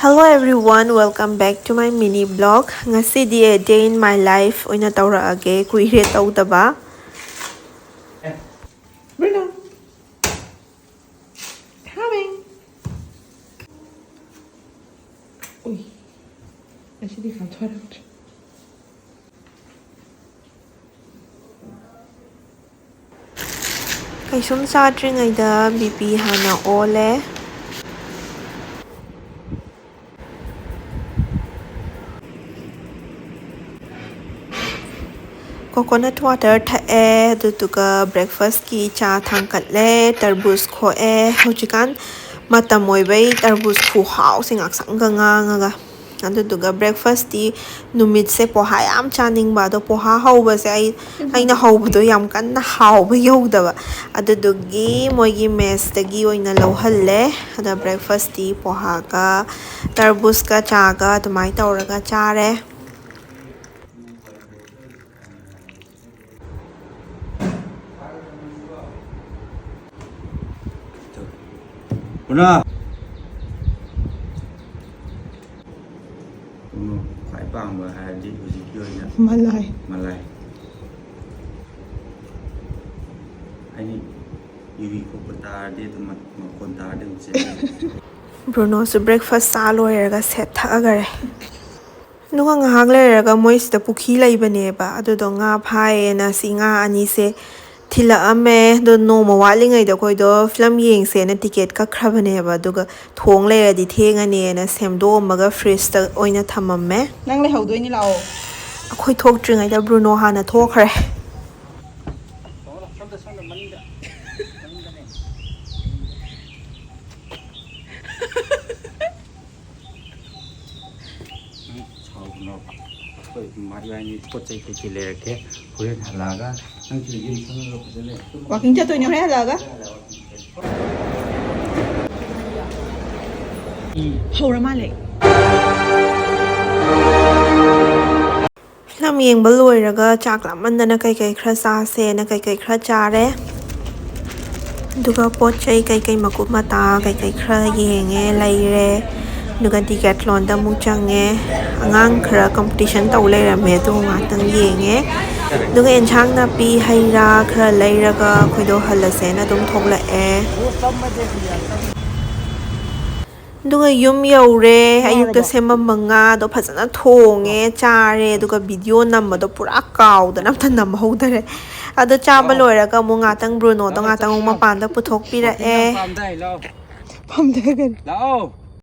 Hello everyone, welcome back to my mini vlog. Ngasidi a day in my life oina tawraage kuire tawdaba. Bruno, coming. Ui, ngasidi kantorat. Kaisum sadringaida BP hana ole. Coconut water thae dutuga breakfast ki cha thangkatle tarbus khoe hojikan matam oibai tarbus khu hau singak sangga nga adutuga breakfast ti numit se poha yam chaningba do poha hauba se aina haubado yam kanna hauba yodaba adudugi moigi mess tagi oina lohhalle ada breakfast ti poha ka tarbus ka cha ga tumai tawraga chare. Bruno, phải bằng và hai đi của chị chơi nhá. Malay. Anh đi có ta đi tụi mặt con ta đi chơi. Bruno su breakfast sa loiraga set thagare. Nuga ngahag leiraga moista pukhi laibane ba adudo nga phae na singa ani se thila ame do no mawali ngai da koi do film yeng se na ticket ka khrabane ba duga thong le di thenga ne na semdo maga fridge ta oina thamamme Nang le hau doi ni lao. akhoi thok tringai da Bruno hana thokre. Mariani pot cai ke le ke pure halaga nang chi yin sang lo pajale Walking cha toi ni hai laga. Hau ra ma le. Film yeng ba loiraga chak lamandana kai khra sa se na kai khra chare duga pot chai kai makup mata kai khra yenge laire duga decathlon da mu change angang khra competition taw leirame do ngatang yenge duga enchang na pi haira khra leiraga khoido halase na dum thokla e duga yum yaure ayukta sema manga do phajana thonge chare duga video namma do pura kaw da nam tan nam hodare ado chaba loiraga mu ngatang Bruno do ngatang ma pan da puthok pira e Pam de gan. lao